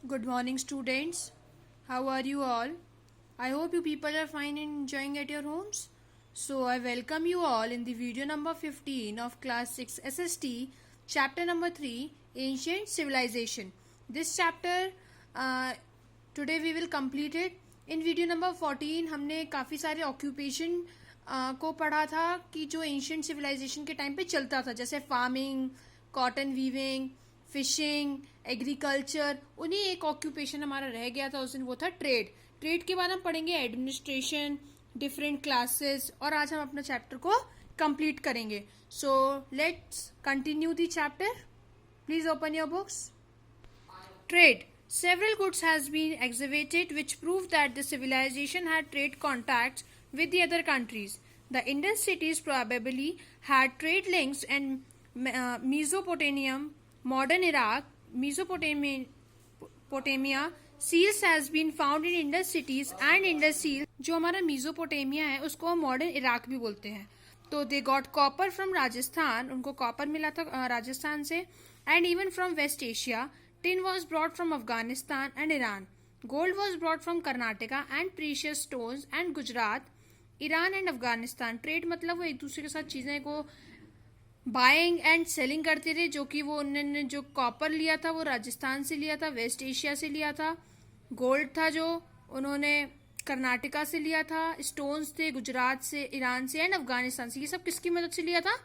Good morning, students. How are you all? I hope you people are fine and enjoying at your homes. So, I welcome you all in the video number 15 of Class 6 SST, chapter number 3, Ancient Civilization. This chapter, today we will complete it. In video number 14, हमने काफ़ी सारे occupation को पढ़ा था कि जो ancient civilisation के time पे चलता था, जैसे farming, cotton weaving, fishing, agriculture. उन्हीं एक ऑक्यूपेशन हमारा रह गया था उस दिन, वो था ट्रेड. ट्रेड के बाद हम पढ़ेंगे एडमिनिस्ट्रेशन, डिफरेंट क्लासेस, और आज हम अपना चैप्टर को कंप्लीट करेंगे. So let's continue the chapter. Please open your books. Trade. Several goods has been exhibited which prove that the civilization had trade contacts with the other countries. The Indus cities probably had trade links and Mesopotamia, modern Iraq, Mesopotamia seals has been found in Indus cities and Indus seal जो हमारा मीजोपोटेमिया है उसको हम modern Iraq भी बोलते हैं. तो they got copper from Rajasthan, उनको कॉपर मिला था राजस्थान से, and even from West Asia. Tin was brought from Afghanistan and Iran. Gold was brought from Karnataka and precious stones and Gujarat. Iran and Afghanistan trade मतलब वो एक दूसरे के साथ चीज़ें को बाइंग एंड सेलिंग करते थे. जो कि वो उन्होंने जो कॉपर लिया था वो राजस्थान से लिया था, वेस्ट एशिया से लिया था. गोल्ड था जो उन्होंने कर्नाटका से लिया था. स्टोन्स थे गुजरात से, ईरान से एंड अफगानिस्तान से. ये सब किसकी मदद से लिया था?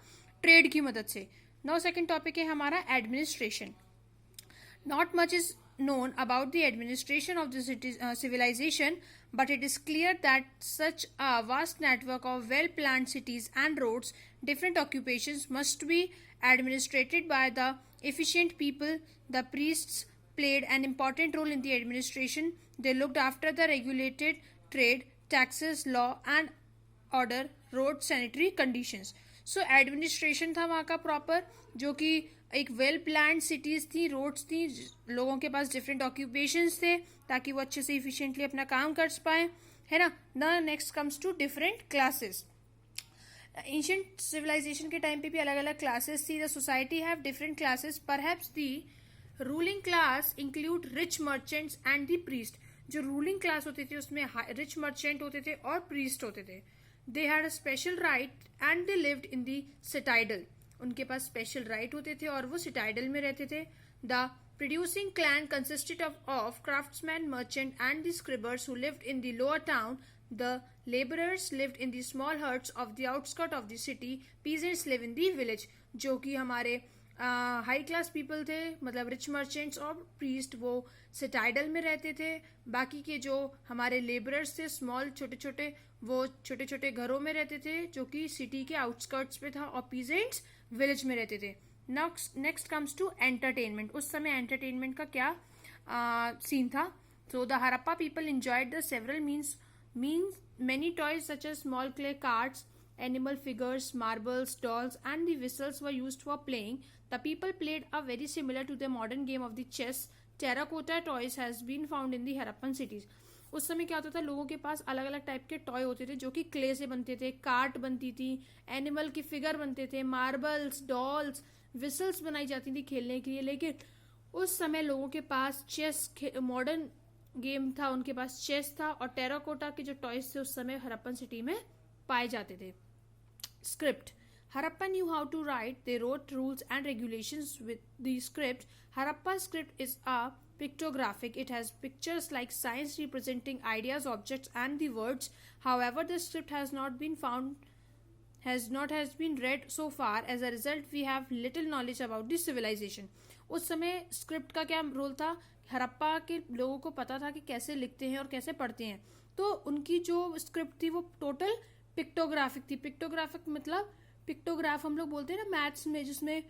ट्रेड की मदद से. नाउ सेकंड टॉपिक है हमारा administration. Not much is known about the administration of the civilization, but it is clear that such a vast network of well-planned cities and roads, different occupations must be administered by the efficient people. The priests played an important role in the administration. They looked after the regulated trade, taxes, law and order, road, sanitary conditions. So administration था वहाँ का proper, जो कि एक well planned cities थी, roads थी, लोगों के पास डिफरेंट ऑक्यूपेशंस थे ताकि वो अच्छे से इफिशिएंटली अपना काम कर पाए, है ना. Next comes to different classes. Ancient civilisation के टाइम पे भी अलग अलग क्लासेस थी. The society have different classes. Perhaps the ruling class include rich merchants and the priest. जो रूलिंग क्लास होती थी उसमें रिच मर्चेंट होते थे और प्रीस्ट होते थे. They had a special right and they lived in the citadel. उनके पास स्पेशल राइट होते थे और वो सिटाइडल में रहते थे. The producing clan consisted of craftsman, merchant and the scribers who lived in the lower town. The labourers lived in the small huts of the outskirt of the city. Peasants live in the village. जो कि हमारे high class people थे, मतलब rich merchants और priest, वो citadel में रहते थे. बाकी के जो हमारे लेबरर्स थे, स्मॉल छोटे छोटे, वो छोटे छोटे घरों में रहते थे जो कि सिटी के आउटस्कर्ट्स पे था, और पीजेंट्स विलेज में रहते थे. Next comes to entertainment. उस समय एंटरटेनमेंट का क्या सीन था? So the Harappa people enjoyed the several means many toys such as small clay carts, animal figures, marbles, dolls and the whistles were used for playing. The people played a very similar to the modern game of the chess. Terracotta toys has been found in the Harappan cities. उस समय क्या होता था, लोगों के पास अलग अलग type के टॉय होते थे जो कि क्ले से बनते थे. कार्ट बनती थी, एनिमल की फिगर बनते थे, मार्बल्स, डॉल्स, विसल्स बनाई जाती थी खेलने के लिए. लेकिन उस समय लोगों के पास चेस, मॉडर्न गेम था, उनके पास चेस था, और टेराकोटा के जो टॉयज थे उस समय हरप्पन सिटी में पाए जाते थे. Script. Harappa knew how to write. They wrote rules and regulations with the script. Harappa's script is a pictographic. It has pictures like signs representing ideas, objects and the words. However, the script has not been read so far. As a result, we have little knowledge about the civilization. उस समय script का क्या role था? हरप्पा के लोगों को पता था कि कैसे लिखते हैं और कैसे पढ़ते हैं. तो उनकी जो स्क्रिप्ट थी वो टोटल पिक्टोग्राफिक थी. पिक्टोग्राफिक मतलब पिक्टोग्राफ हम लोग बोलते हैं ना मैथ्स में, जिसमें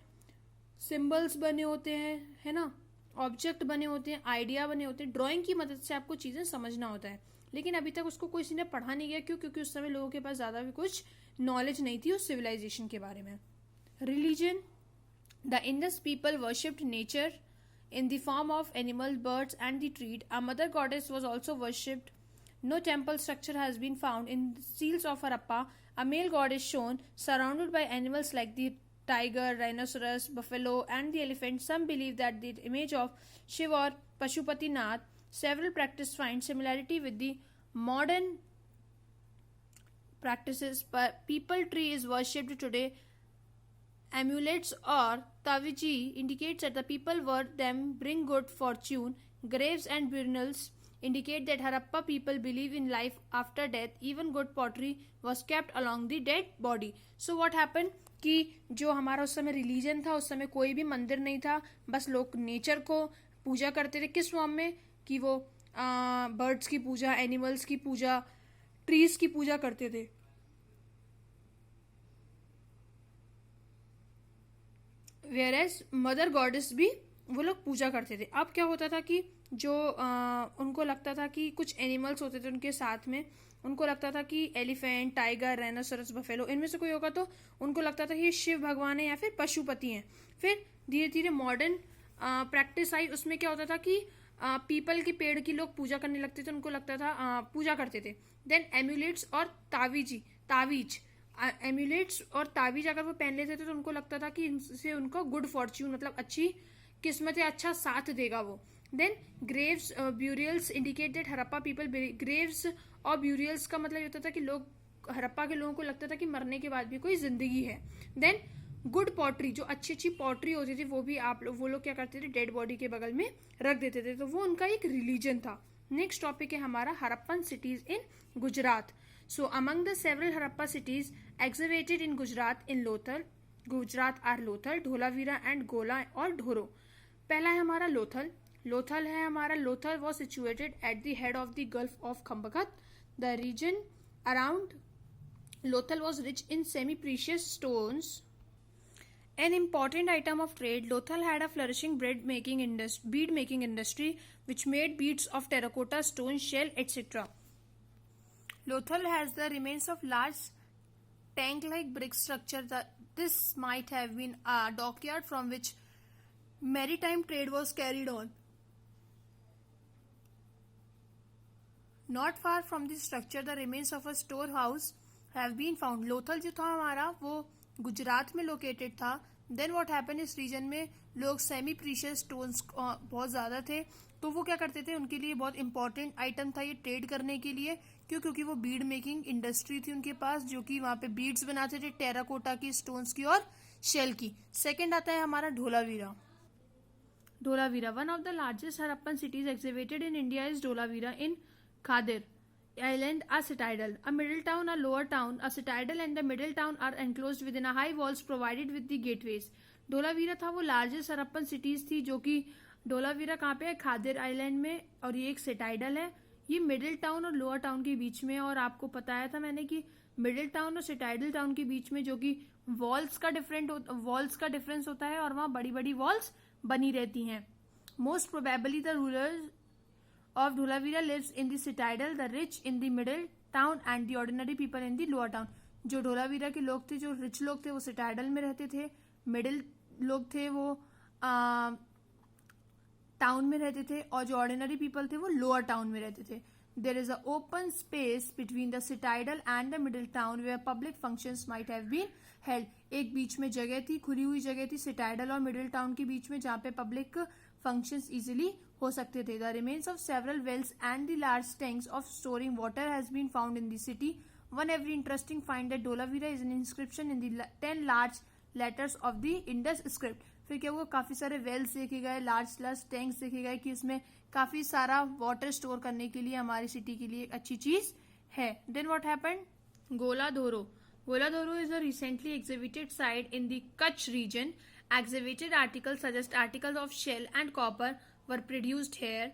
सिंबल्स बने होते हैं, है ना, ऑब्जेक्ट बने होते हैं, आइडिया बने होते हैं. ड्राइंग की मदद से आपको चीजें समझना होता है. लेकिन अभी तक उसको किसी ने पढ़ा नहीं गया. क्यों? क्योंकि उस समय लोगों के पास ज्यादा भी कुछ नॉलेज नहीं थी उस सिविलाइजेशन के बारे में. Religion. The Indus people worshipped nature in the form of animals, birds and the trees. A mother goddess was also worshipped. No temple structure has been found. In the seals of Harappa, a male god is shown surrounded by animals like the tiger, rhinoceros, buffalo, and the elephant. Some believe that the image of Shiva or Pashupati Nath. Several practices find similarity with the modern practices. But people tree is worshipped today. Amulets or taviji indicates that the people were them bring good fortune. Graves and burials indicate that Harappa people believe in life after death. Even good pottery was kept along the dead body. So what happened कि जो हमारा उस समय religion था, उस समय कोई भी मंदिर नहीं था, बस लोग नेचर को पूजा करते थे. किस फॉर्म में कि वो बर्ड्स की पूजा, एनिमल्स की पूजा, ट्रीज की पूजा करते थे. वेयरएज मदर गॉडेस भी वो लोग पूजा करते थे. अब क्या होता था कि जो उनको लगता था कि कुछ एनिमल्स होते थे उनके साथ में, उनको लगता था कि एलिफेंट, टाइगर, राइनोसरस, बफेलो इनमें से कोई होगा तो उनको लगता था कि ये शिव भगवान है या फिर पशुपति हैं. फिर धीरे धीरे मॉडर्न प्रैक्टिस आई. उसमें क्या होता था कि पीपल के पेड़ की लोग पूजा करने लगते थे, उनको लगता था पूजा करते थे. देन एम्यूलेट्स और तावीज एम्यूलेट्स और तावीज अगर वो पहन लेते थे तो उनको लगता था कि इनसे उनको गुड फॉर्च्यून मतलब अच्छी किस्मत है, अच्छा साथ देगा वो. Then graves burials indicate that Harappa people. Graves और ब्यूरियल्स का मतलब होता था कि लोग, हरप्पा के लोगों को लगता था कि मरने के बाद भी कोई जिंदगी है. देन गुड पॉटरी, जो अच्छी अच्छी पॉटरी होती थी वो भी वो लोग क्या करते थे, डेड बॉडी के बगल में रख देते थे. तो वो उनका एक रिलीजन था. नेक्स्ट टॉपिक है हमारा Harappan cities in Gujarat. So among the several Harappa cities excavated in Gujarat in Lothal, Gujarat are Lothal, Dholavira and Gola और ढोरो. पहला है हमारा लोथल. लोथल है हमारा. Lothal was situated at the head of the gulf of Khambhat. The region around Lothal was rich in semi precious stones. An important item of trade, Lothal had a flourishing bead making industry, which made beads of terracotta, stone, shell, etc. Lothal has the remains of large tank-like brick structure. This might have been a dockyard from which maritime trade was carried on. Not far from this structure, the remains of a storehouse have been found. Lothal जो था हमारा वो गुजरात में located था. Then what happen, इस reason में लोग semi precious stones बहुत ज़्यादा थे, तो वो क्या करते थे, उनके लिए बहुत इंपॉर्टेंट आइटम था ये ट्रेड करने के लिए. क्योंकि वो बीड मेकिंग इंडस्ट्री थी उनके पास, जो कि वहाँ पे बीड्स बनाते थे टेराकोटा की, स्टोन्स की और शेल की. सेकेंड आता है हमारा Dholavira. Dholavira, one of the largest Harappan cities excavated in India is Dholavira in Khadir Island, a citadel, a middle town, a lower town. A citadel and the middle town are enclosed within a high walls provided with the gateways. Dholavira था वो largest Harappan cities थी, जो कि धोलावीरा कहाँ पे है, Khadir island में, और ये एक सिटाइडल है. ये मिडिल टाउन और लोअर टाउन के बीच में. और आपको बताया था मैंने कि मिडिल टाउन और सिटाइडल टाउन के बीच में जो कि वॉल्स का डिफरेंस होता है और वहाँ बड़ी बड़ी वॉल्स बनी रहती हैं. Most probably the rulers of Dholavira lives in the citadel, the rich in the middle town and the ordinary people in the lower town. जो ढोलावीरा के लोग थे, जो रिच लोग थे वो सिटाइडल में रहते थे, मिडिल लोग थे वो टाउन में रहते थे, और जो ऑर्डिनरी पीपल थे वो लोअर टाउन में रहते थे. There is a open space between the citadel and the middle town where public functions might have been held. एक बीच में जगह थी, खुली हुई जगह थी सिटाइडल और मिडिल टाउन के बीच में, जहाँ पे पब्लिक फंक्शंस इजिली हो सकते थे. The remains of several wells and the large tanks of storing water has been found in the city. One every interesting find that Dholavira is an inscription in the 10 large letters of the Indus script. फिर क्या हुआ, काफी सारे Wales देखे गए, large tanks देखे गए कि इसमें काफी सारा वाटर स्टोर करने के लिए हमारी सिटी के लिए एक अच्छी चीज है. देन व्हाट हैपेंड, गोलाधोरो. गोलाधोरो is a recently exhibited site in the Kutch region. Exhibited articles suggest articles of shell and copper were produced here.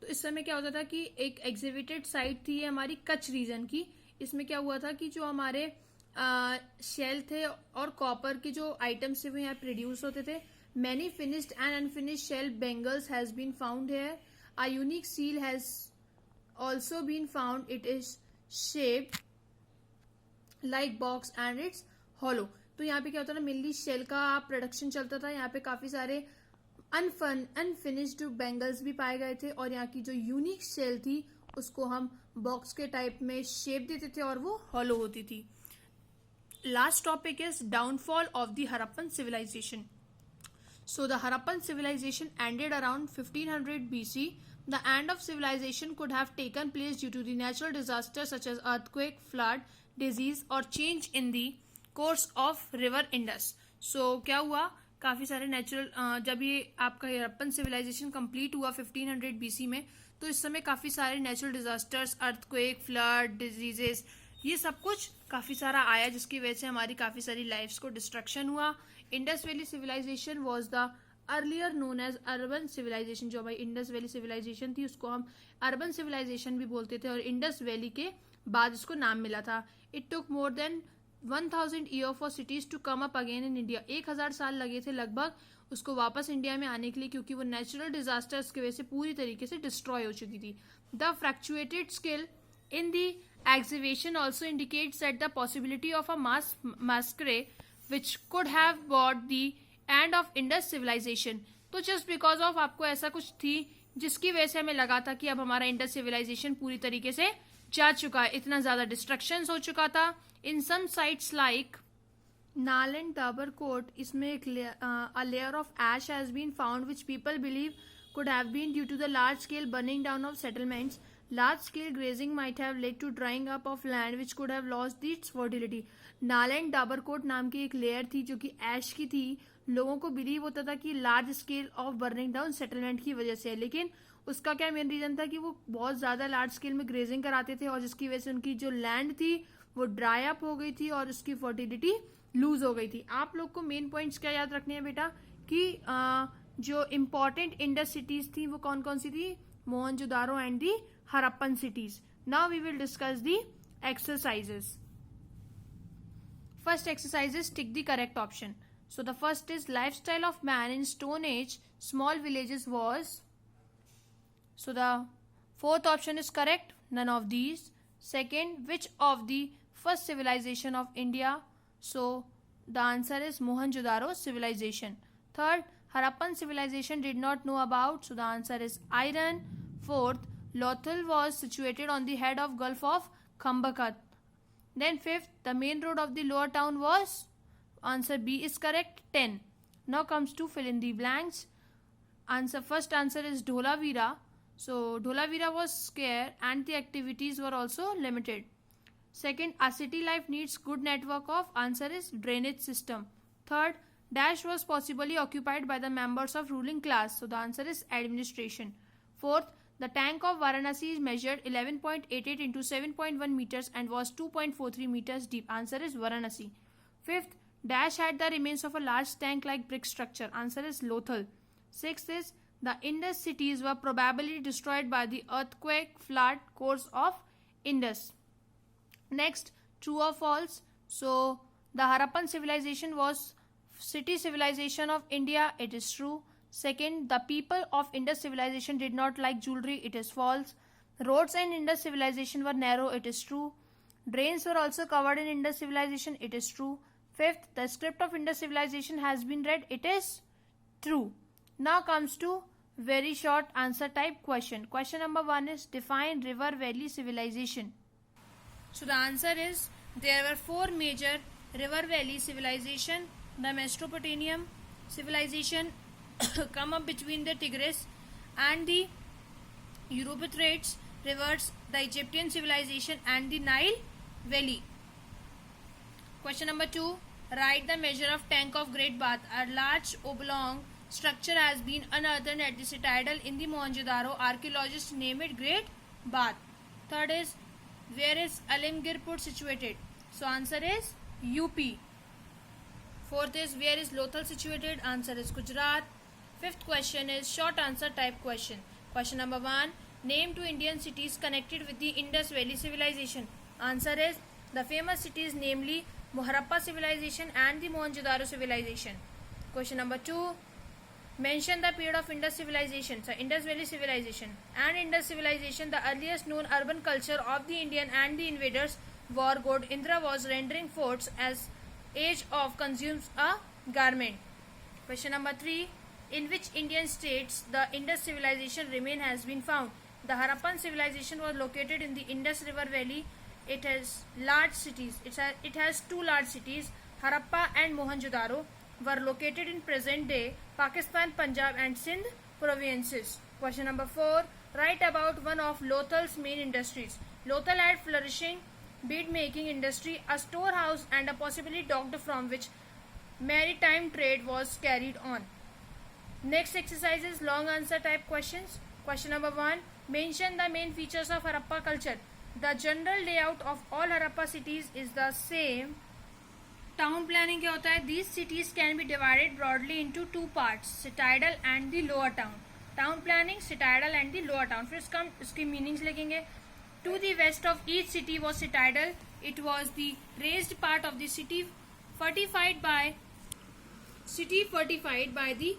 तो इस समय क्या होता था कि एक एग्जिबिटेड साइट थी ये हमारी कच्छ रीजन की. इसमें क्या हुआ था कि जो हमारे शेल थे और कॉपर के जो आइटम्स थे वो यहाँ प्रोड्यूस होते थे. Many finished and unfinished shell bangles has been found here. A unique seal has also been found. It is shaped like box and it's hollow. तो यहाँ पे क्या होता था, मेनली शेल का प्रोडक्शन चलता था. यहाँ पे काफी सारे अनफिनिश्ड बेंगल्स भी पाए गए थे, और यहाँ की जो यूनिक शेल थी उसको हम बॉक्स के टाइप में शेप देते थे और वो हॉलो होती थी. last topic is downfall of the Harappan civilization. So the Harappan civilization ended around 1500 BC. The end of civilization could have taken place due to the natural disasters such as earthquake, flood, disease or change in the course of river Indus. So क्या हुआ, काफ़ी सारे natural जब ये आपका Harappan civilisation complete हुआ 1500 BC में, तो इस समय काफ़ी सारे natural disasters, earthquake, flood, diseases, ये सब कुछ काफ़ी सारा आया, जिसकी वजह से हमारी काफ़ी सारी लाइफ्स को डिस्ट्रक्शन हुआ. Indus valley civilisation was the earlier known as urban civilisation. जो भाई इंडस वैली सिविलाइजेशन थी उसको हम अर्बन सिविलाइजेशन भी बोलते थे, और इंडस वैली के बाद इसको नाम मिला था. It took more than 1000 year for cities to come up again in India. 1000 साल लगे थे लगभग उसको वापस इंडिया में आने के लिए, क्योंकि वो नेचुरल डिजास्टर्स की वजह से पूरी तरीके से डिस्ट्रॉय हो चुकी थी. The fractured scale in the exhibition also indicates that the possibility of a massacre which could have brought the end of Indus civilization. तो just because of आपको ऐसा कुछ थी जिसकी वजह से हमें लगा था कि अब हमारा इंडस सिविलाइजेशन पूरी तरीके से जा चुका है, इतना ज्यादा डिस्ट्रक्शंस हो चुका था. In some sites like Nal and Dabarkot, इसमें एक layer of ash has been found which people believe could have been due to the large scale burning down of settlements. Large scale grazing might have led to drying up of land which could have lost its fertility. नाल and Dabarkot नाम की एक layer थी जो कि ऐश की थी. लोगों को बिलीव होता था कि large scale of burning down settlement की वजह से, लेकिन उसका क्या मेन रीजन था कि वो बहुत ज्यादा लार्ज स्केल में ग्रेजिंग कराते थे, और जिसकी वजह से उनकी जो लैंड थी वो ड्राई अप हो गई थी और उसकी फर्टिलिटी लूज हो गई थी. आप लोग को मेन पॉइंट्स क्या याद रखने हैं बेटा कि जो इम्पोर्टेंट इंडस सिटीज थी वो कौन कौन सी थी, Mohenjodaro and the Harappan cities. Now we will discuss the exercises. First exercise is tick the correct option. So the first is lifestyle of man in stone age small villages was. So the fourth option is correct, none of these. Second, which of the first civilisation of India. So the answer is Mohenjodaro civilization. Third, Harappan civilization did not know about, so the answer is iron. Fourth, Lothal was situated on the head of Gulf of Khambakat. Then fifth, the main road of the lower town was, answer B is correct, 10. Now comes to fill in the blanks. First answer is Dholavira. So Dholavira was scarce and the activities were also limited. Second, a city life needs good network of, answer is drainage system. Third, dash was possibly occupied by the members of ruling class, so the answer is administration. Fourth, the tank of Varanasi is measured 11.88 into 7.1 meters and was 2.43 meters deep, answer is Varanasi. Fifth, dash had the remains of a large tank like brick structure, answer is Lothal. Sixth is the Indus cities were probably destroyed by the earthquake flood course of Indus. Next, true or false. So the Harappan civilization was city civilization of India, it is true. Second, the people of Indus civilization did not like jewelry, it is false. Roads in Indus civilization were narrow, it is true. Drains were also covered in Indus civilization, it is true. Fifth, the script of Indus civilization has been read, it is true. Now comes to very short answer type question. Question number 1 is define river valley civilization. So the answer is there were 4 major river valley civilization. The Mesopotamian civilization come up between the Tigris and the Euphrates rivers, the Egyptian civilization and the Nile Valley. Question number 2, write the measure of tank of Great Bath. A large oblong structure has been unearthed at the citadel in the Mohenjo-daro. Archaeologists name it Great Bath. Third is, where is Alimgirpur situated? So answer is UP. Fourth is, where is Lothal situated? Answer is Gujarat. Fifth question is short answer type question. Question number 1, name 2 Indian cities connected with the Indus Valley civilization. Answer is the famous cities, namely Harappa civilization and the Mohenjo-daro civilization. Question number 2, mention the period of Indus civilization. So Indus Valley civilization and Indus civilization, the earliest known urban culture of the Indian and the invaders. War god Indra was rendering forts as age of consumes a garment. Question number 3, in which Indian states the Indus civilization remain has been found. The Harappan civilization was located in the Indus River Valley it has large cities. It has two large cities, Harappa and Mohenjo-daro, were located in present-day Pakistan, Punjab and Sindh provinces. Question number 4. Write about one of Lothal's main industries. Lothal had flourishing bead making industry, a storehouse and a possibly dock from which maritime trade was carried on. Next exercise is long answer type questions. Question number 1. Mention the main features of Harappa culture. The general layout of all Harappa cities is the same. Town planning क्या होता है? These cities can be divided broadly into two parts, citadel and the lower town. Town planning, citadel and the lower town. फिर इसकी meanings लिखेंगे. To the west of each city was citadel. It was the raised part of the city fortified by the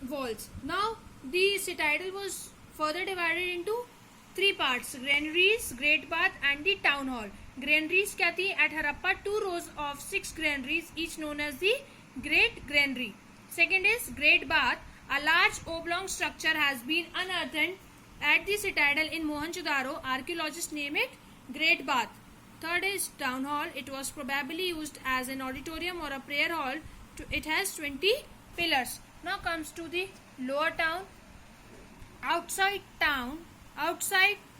walls. Now the citadel was further divided into three parts: granaries, great bath and the town hall. Granaries क्या थी? At Harappa 2 rows of 6 granaries, each known as the great granary. Second is great bath. A large oblong structure has been unearthed at the citadel in Mohenjo-daro. Archaeologists name it great bath. Third is town hall. It was probably used as an auditorium or a prayer hall. It has 20 pillars. Now comes to the lower town. Outside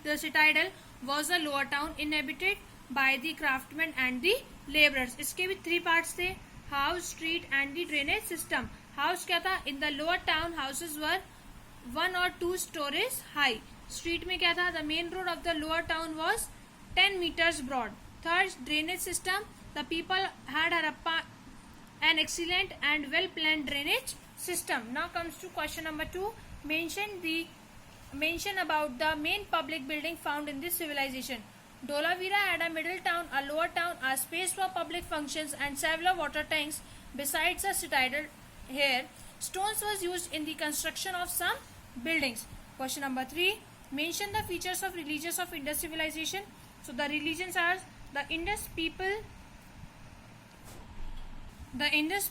the citadel was a lower town inhabited by the craftsmen and the laborers. इसके भी 3 parts थे: house, street and the drainage system. House क्या था? In the lower town, houses were 1 or 2 stories high. Street में क्या था? The main road of the lower town was 10 meters broad. Third, drainage system. The people had Harappa an excellent and well planned drainage system. Now comes to question number 2. Mention about the main public building found in this civilization. Dholavira had a middle town, a lower town, a space for public functions and several water tanks besides a citadel. Here, stones was used in the construction of some buildings. Question number 3. Mention the features of religions of Indus civilization. So the religions are: the Indus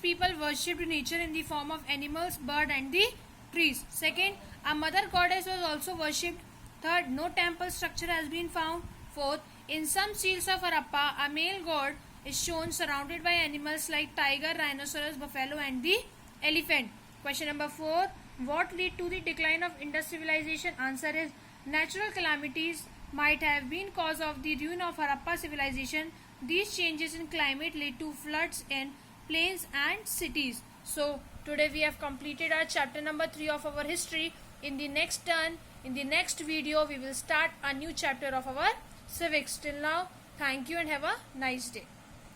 people worshipped nature in the form of animals, bird and the trees. Second, a mother goddess was also worshipped. Third, no temple structure has been found. Fourth, in some seals of Harappa, a male god is shown surrounded by animals like tiger, rhinoceros, buffalo and the elephant. Question number 4. What led to the decline of Indus civilization? Answer is: natural calamities might have been cause of the ruin of Harappa civilization. These changes in climate led to floods in plains and cities. So today we have completed our chapter number 3 of our history. In the next video, we will start a new chapter of our civics. Till now, thank you and have a nice day.